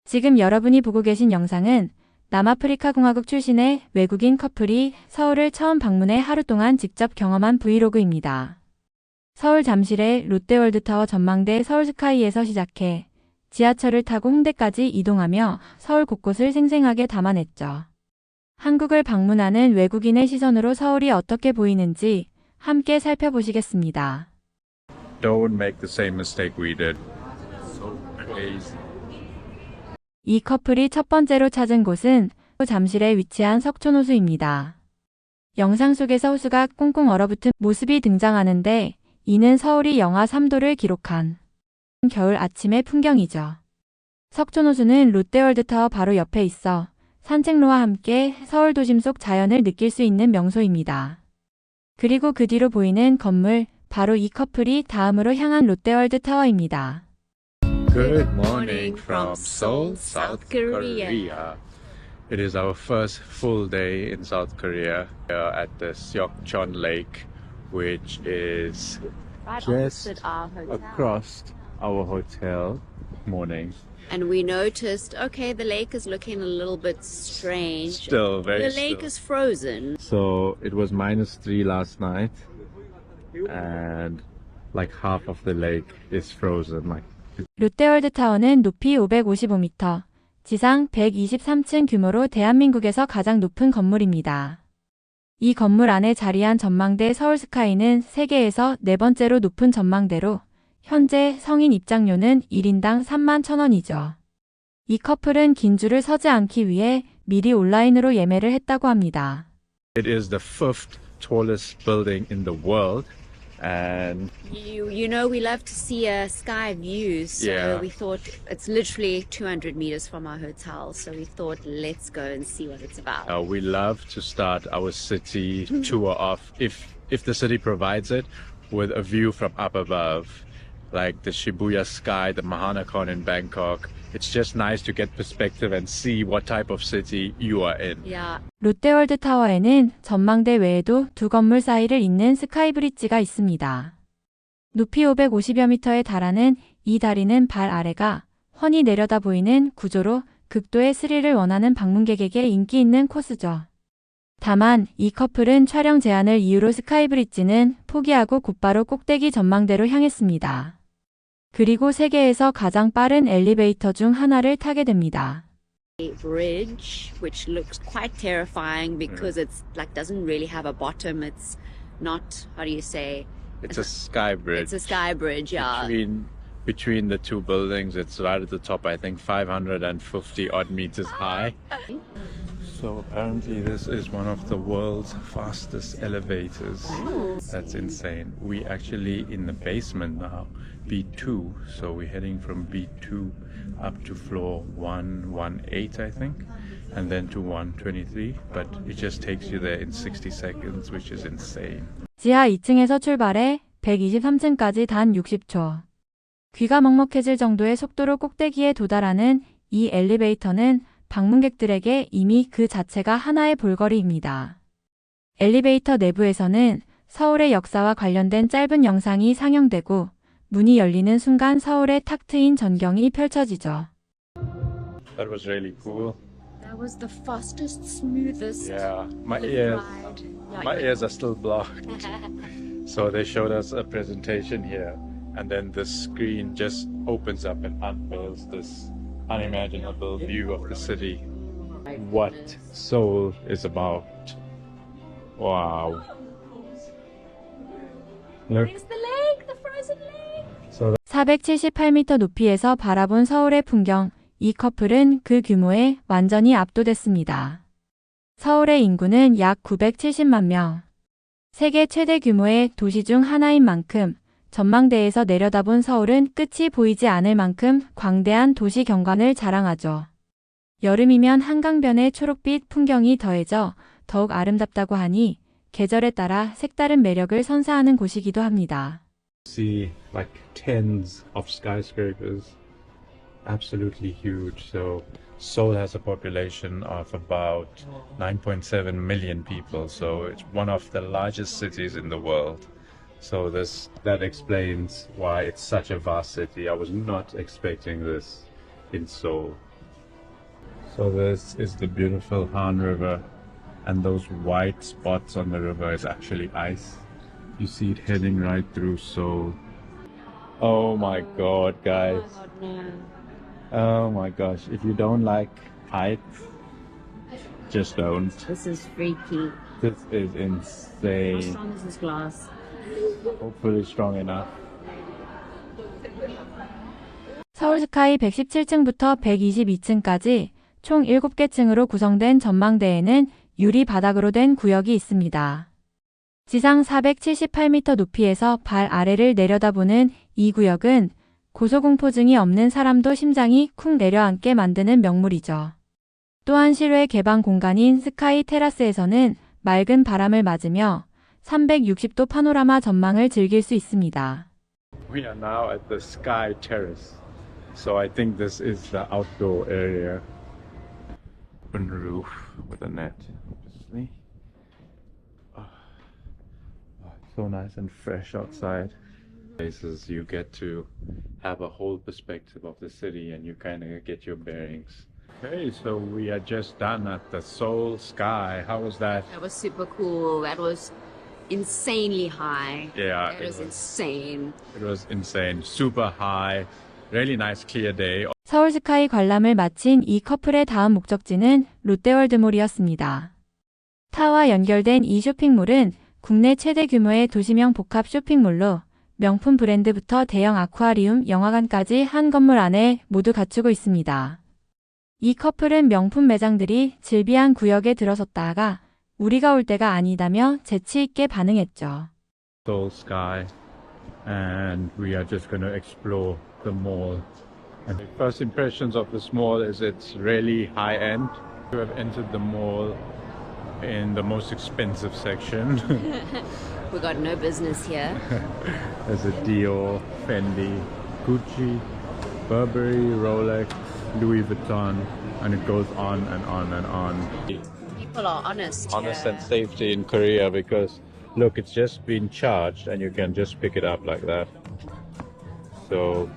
지금 여러분이 보고 계신 영상은 남아프리카 공화국 출신의 외국인 커플이 서울을 처음 방문해 하루 동안 직접 경험한 브이로그입니다. 서울 잠실의 롯데월드타워 전망대 서울스카이에서 시작해 지하철을 타고 홍대까지 이동하며 서울 곳곳을 생생하게 담아냈죠. 한국을 방문하는 외국인의 시선으로 서울이 어떻게 보이는지 함께 살펴보시겠습니다. Don't make the same mistake we did. So crazy. 이 커플이 첫 번째로 찾은 곳은 잠실에 위치한 석촌호수입니다. 영상 속에서 호수가 꽁꽁 얼어붙은 모습이 등장하는데 이는 서울이 영하 3도를 기록한 겨울 아침의 풍경이죠. 석촌호수는 롯데월드타워 바로 옆에 있어 산책로와 함께 서울 도심 속 자연을 느낄 수 있는 명소입니다. 그리고 그 뒤로 보이는 건물, 바로 이 커플이 다음으로 향한 롯데월드타워입니다. Good morning from Seoul, South Korea. It is our first full day in South Korea at the Seokcheon Lake, which is Right just opposite our hotel. across our hotel. Morning. And we noticed, okay, the lake is looking a little bit strange. Still very The lake still. is frozen. So it was -3 last night, and like half of the lake is frozen. 롯데월드타워는 높이 555m, 지상 123층 규모로 대한민국에서 가장 높은 건물입니다. 이 건물 안에 자리한 전망대 서울스카이는 세계에서 네 번째로 높은 전망대로 현재 성인 입장료는 1인당 31,000원이죠. 이 커플은 긴 줄을 서지 않기 위해 미리 온라인으로 예매를 했다고 합니다. It is the fifth tallest building in the world, and You know, we love to see sky views, so Yeah. we thought it's literally 200 meters from our hotel. So we thought, let's go and see what it's about. we love to start our city tour off, if the city provides it, with a view from up above, like the Shibuya sky, the Mahanakhon in Bangkok. It's just nice to get perspective and see what type of city you are in. Yeah. 롯데월드타워에는 전망대 외에도 두 건물 사이를 잇는 스카이브리지가 있습니다. 높이 550여 미터에 달하는 이 다리는 발 아래가 훤히 내려다 보이는 구조로 극도의 스릴을 원하는 방문객에게 인기 있는 코스죠. 다만 이 커플은 촬영 제한을 이유로 스카이브리지는 포기하고 곧바로 꼭대기 전망대로 향했습니다. 그리고 세계에서 가장 빠른 엘리베이터 중 하나를 타게 됩니다. A bridge, which looks quite terrifying because it's like doesn't really have a bottom. It's not, how do you say? It's a sky bridge. It's a sky bridge, yeah. Between the two buildings. It's right at the top, I think 550 odd meters high. So apparently this is one of the world's fastest elevators. That's insane. We actually in the basement now, B2. So we're heading from B2 up to floor 118, I think, and then to 123. But it just takes you there in 60 seconds, which is insane. 지하 2층에서 출발해 123층까지 단 60초. 귀가 먹먹해질 정도의 속도로 꼭대기에 도달하는 이 엘리베이터는 방문객들에게 이미 그 자체가 하나의 볼거리입니다. 엘리베이터 내부에서는 서울의 역사와 관련된 짧은 영상이 상영되고 문이 열리는 순간 서울의 탁 트인 전경이 펼쳐지죠. That was really cool. That was the fastest, smoothest. Yeah, my lift ears. ride. Yeah, My ears are still blocked. So they showed us a presentation here, and then the screen just opens up and unveils this unimaginable view of the city. What Seoul is about. Wow. Look. There's the lake, the frozen lake. So 478m 높이에서 바라본 서울의 풍경, 이 커플은 그 규모에 완전히 압도됐습니다. 서울의 인구는 약 970만 명. 세계 최대 규모의 도시 중 하나인 만큼 전망대에서 내려다본 서울은 끝이 보이지 않을 만큼 광대한 도시 경관을 자랑하죠. 여름이면 한강변의 초록빛 풍경이 더해져 더욱 아름답다고 하니 계절에 따라 색다른 매력을 선사하는 곳이기도 합니다. see like tens of skyscrapers, absolutely huge. So Seoul has a population of about 9.7 million people, so it's one of the largest cities in the world. So that explains why it's such a vast city. I was not expecting this in Seoul. So this is the beautiful Han River, and those white spots on the river is actually ice. You see it heading right through Seoul. Oh my god, guys. Oh my gosh, if you don't like heights, just don't. This is freaky. This is How insane. strong is this glass? Hopefully strong enough. 서울 스카이 117층부터 122층까지 총 7개 층으로 구성된 전망대에는 유리 바닥으로 된 구역이 있습니다. 지상 478m 높이에서 발 아래를 내려다보는 이 구역은 고소공포증이 없는 사람도 심장이 쿵 내려앉게 만드는 명물이죠. 또한 실외 개방 공간인 스카이 테라스에서는 맑은 바람을 맞으며 360도 파노라마 전망을 즐길 수 있습니다. We are now at the Sky Terrace. So I think this is the outdoor area. Open roof with a net, obviously. It's so nice and fresh outside. Places you get to have a whole perspective of the city and you kind of get your bearings. Okay, so we are just done at the Seoul Sky. How was that? That was super cool. That was insanely high. Yeah, That it was was. insane. It was insane. Super high. Really nice clear day. 서울 스카이 관람을 마친 이 커플의 다음 목적지는 롯데월드몰이었습니다. 타와 연결된 이 쇼핑몰은 국내 최대 규모의 도시명 복합 쇼핑몰로 명품 브랜드부터 대형 아쿠아리움, 영화관까지 한 건물 안에 모두 갖추고 있습니다. 이 커플은 명품 매장들이 즐비한 구역에 들어섰다가 우리가 올 때가 아니다며 재치 있게 반응했죠. Seoul Sky, and we are just going to explore the mall. And the first impressions of this mall is it's really high end. We have entered the mall in the most expensive section. We got no business here. There's a Dior, Fendi, Gucci, Burberry, Rolex, Louis Vuitton, and it goes on and on and on. People are honest. Honest here. and safety in Korea because look, it's just been charged and you can just pick it up like that. So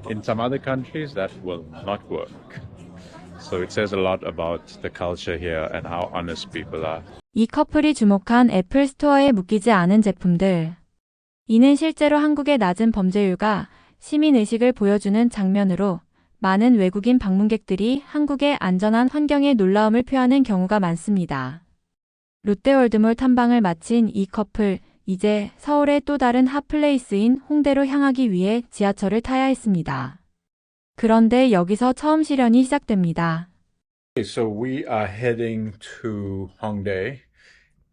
in some other countries that will not work. So it says a lot about the culture here and how honest people are. 이 커플이 주목한 애플 스토어에 묶이지 않은 제품들. 이는 실제로 한국의 낮은 범죄율과 시민의식을 보여주는 장면으로 많은 외국인 방문객들이 한국의 안전한 환경에 놀라움을 표하는 경우가 많습니다. 롯데월드몰 탐방을 마친 이 커플, 이제 서울의 또 다른 핫플레이스인 홍대로 향하기 위해 지하철을 타야 했습니다. 그런데 여기서 처음 시련이 시작됩니다. Okay, so we are heading to Hongdae,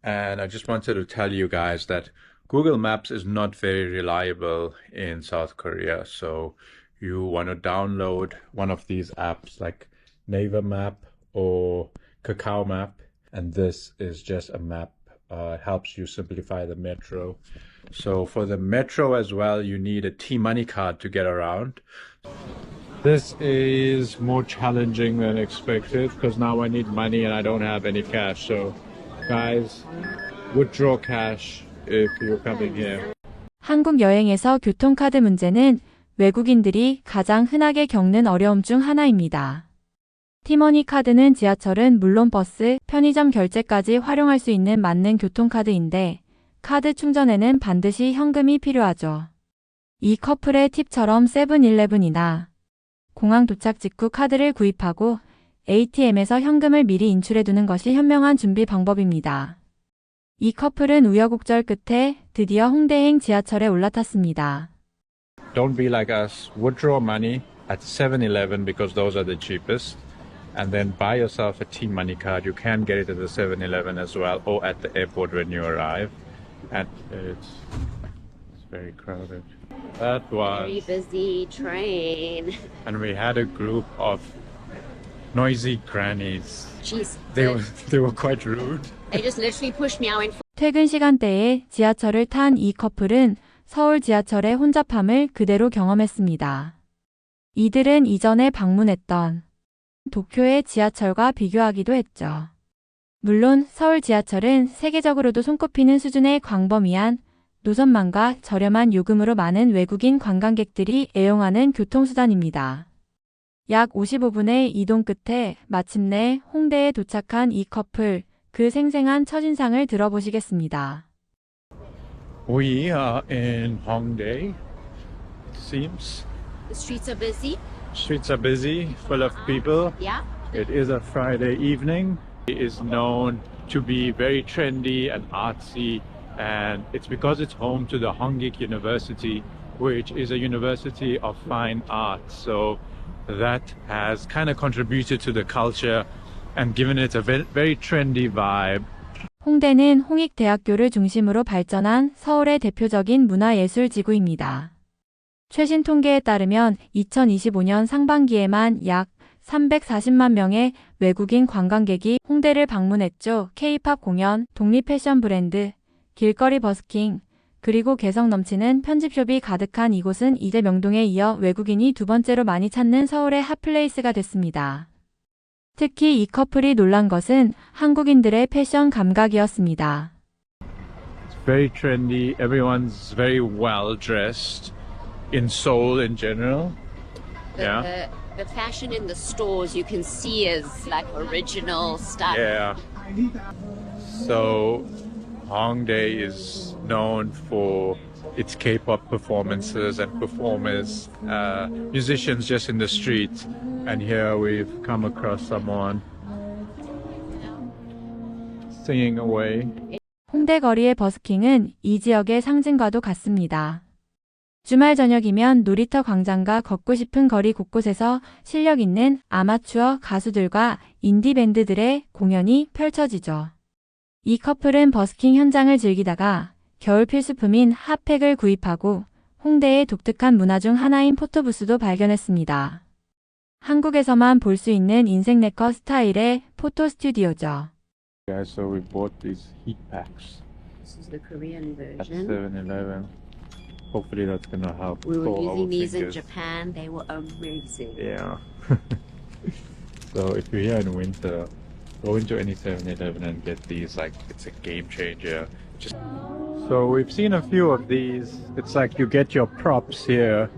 and I just wanted to tell you guys that Google Maps is not very reliable in South Korea. So you want to download one of these apps like Naver Map or Kakao Map, and this is just a map. It helps you simplify the metro. So for the metro as well, you need a T-Money card to get around. This is more challenging than expected because now I need money and I don't have any cash. So guys, withdraw cash if you're coming here. 한국 여행에서 교통카드 문제는 외국인들이 가장 흔하게 겪는 어려움 중 하나입니다. 티머니 카드는 지하철은 물론 버스, 편의점 결제까지 활용할 수 있는 맞는 교통카드인데 카드 충전에는 반드시 현금이 필요하죠. 이 커플의 팁처럼 세븐일레븐이나 공항 도착 직후 카드를 구입하고 ATM에서 현금을 미리 인출해두는 것이 현명한 준비 방법입니다. 이 커플은 우여곡절 끝에 드디어 홍대행 지하철에 올라탔습니다. Don't be like us. Withdraw money at 7-Eleven because those are the cheapest. And then buy yourself a T-Money card. You can get it at the 7-Eleven as well or at the airport when you arrive. And it's very crowded. That Very was... busy train. And we had a group of noisy grannies. Jeez. They were quite rude. They just literally pushed me. I went 퇴근 시간대에 지하철을 탄 이 커플은 서울 지하철의 혼잡함을 그대로 경험했습니다. 이들은 이전에 방문했던 도쿄의 지하철과 비교하기도 했죠. 물론 서울 지하철은 세계적으로도 손꼽히는 수준의 광범위한 노선망과 저렴한 요금으로 많은 외국인 관광객들이 애용하는 교통수단입니다. 약 55분의 이동 끝에 마침내 홍대에 도착한 이 커플, 그 생생한 첫인상을 들어보시겠습니다. We are in Hongdae, it seems. The streets are busy. Streets are busy, full of people. Yeah. It is a Friday evening. It is known to be very trendy and artsy, and it's because it's home to the Hongik University, which is a university of fine arts. So that has kind of contributed to the culture and given it a very trendy vibe. 홍대는 홍익대학교를 중심으로 발전한 서울의 대표적인 문화예술지구입니다. 최신 통계에 따르면 2025년 상반기에만 약 340만 명의 외국인 관광객이 홍대를 방문했죠. K-팝 공연, 독립 패션 브랜드, 길거리 버스킹, 그리고 개성 넘치는 편집숍이 가득한 이곳은 이제 명동에 이어 외국인이 두 번째로 많이 찾는 서울의 핫플레이스가 됐습니다. 특히 이 커플이 놀란 것은 한국인들의 패션 감각이었습니다. It's very trendy. Everyone's very well dressed in Seoul in general. Yeah. The fashion in the stores you can see is like original stuff. Yeah. So Hongdae is known for its K-pop performances and performers, musicians just in the street. And here we've come across someone singing away. 홍대 거리의 버스킹은 이 지역의 상징과도 같습니다. 주말 저녁이면 놀이터 광장과 걷고 싶은 거리 곳곳에서 실력 있는 아마추어 가수들과 인디 밴드들의 공연이 펼쳐지죠. 이 커플은 버스킹 현장을 즐기다가 겨울 필수품인 핫팩을 구입하고 홍대의 독특한 문화 중 하나인 포토부스도 발견했습니다. 한국에서만 볼 수 있는 인생 네컷 스타일의 포토 스튜디오죠. Guys, so we bought these heat packs This is the Korean at version. 7-Eleven. Hopefully that's gonna help. We were thaw our using these in fingers. Japan. They were amazing. Yeah. So if you're here in winter, go into any 7-Eleven and get these. Like, it's a game changer. So we've seen a few of these. It's like you get your props here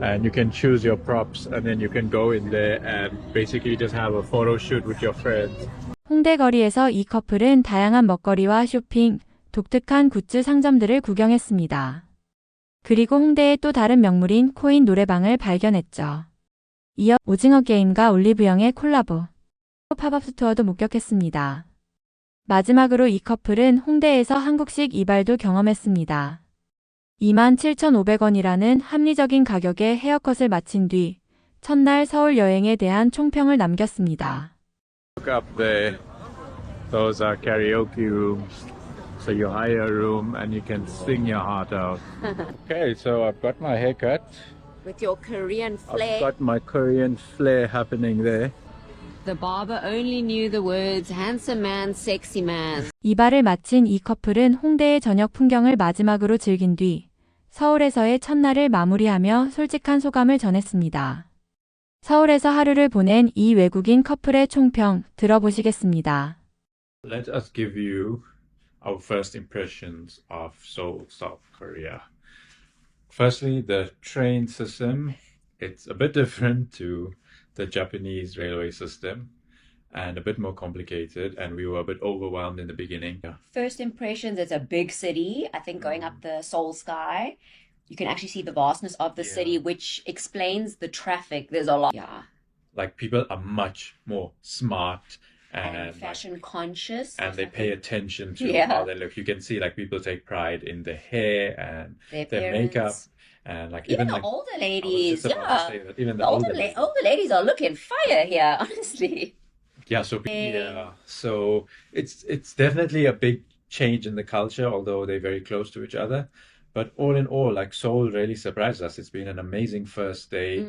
and you can choose your props and then you can go in there and basically just have a photo shoot with your friends. 홍대 거리에서 이 커플은 다양한 먹거리와 쇼핑, 독특한 굿즈 상점들을 구경했습니다. 그리고 홍대의 또 다른 명물인 코인 노래방을 발견했죠. 이어 오징어 게임과 올리브영의 콜라보, 팝업 스토어도 목격했습니다. 마지막으로 이 커플은 홍대에서 한국식 이발도 경험했습니다. 27,500원이라는 합리적인 가격의 헤어컷을 마친 뒤 첫날 서울 여행에 대한 총평을 남겼습니다. Look up there. Those are karaoke rooms. So you hire a room and you can sing your heart out. Okay, so I've got my haircut. With your Korean I've flair. got my Korean flair happening there. The barber only knew the words handsome man, sexy man. 이발을 마친 이 커플은 홍대의 저녁 풍경을 마지막으로 즐긴 뒤 서울에서의 첫날을 마무리하며 솔직한 소감을 전했습니다. 서울에서 하루를 보낸 이 외국인 커플의 총평 들어보시겠습니다. Let us give you our first impressions of Seoul, South Korea. Firstly, the train system. It's a bit different to the Japanese railway system and a bit more complicated, and we were a bit overwhelmed in the beginning. First impressions, it's a big city. I think going up the Seoul sky, you can actually see the vastness of the Yeah. city, which explains the traffic. There's a lot. Yeah. Like, people are much more smart And and fashion conscious. and they pay attention to Yeah. how they look. You can see, like, people take pride in their hair and their makeup, parents. and like Even the like older I was ladies, just about to yeah. say that, even The the older older ladies are looking fire here, honestly. yeah. So it's definitely a big change in the culture, although they're very close to each other. But all in all, like, Seoul really surprised us. It's been an amazing first day.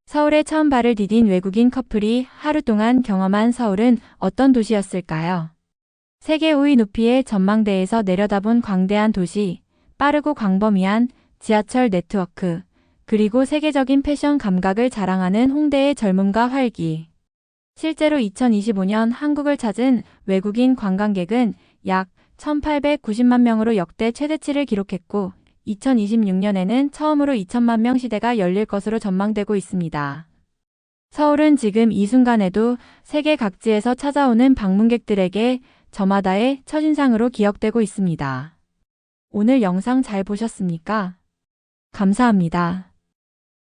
서울에 처음 발을 디딘 외국인 커플이 하루 동안 경험한 서울은 어떤 도시였을까요? 세계 5위 높이의 전망대에서 내려다본 광대한 도시, 빠르고 광범위한 지하철 네트워크, 그리고 세계적인 패션 감각을 자랑하는 홍대의 젊음과 활기. 실제로 2025년 한국을 찾은 외국인 관광객은 약 1,890만 명으로 역대 최대치를 기록했고 2026년에는 처음으로 2천만 명 시대가 열릴 것으로 전망되고 있습니다. 서울은 지금 이 순간에도 세계 각지에서 찾아오는 방문객들에게 저마다의 첫인상으로 기억되고 있습니다. 오늘 영상 잘 보셨습니까? 감사합니다.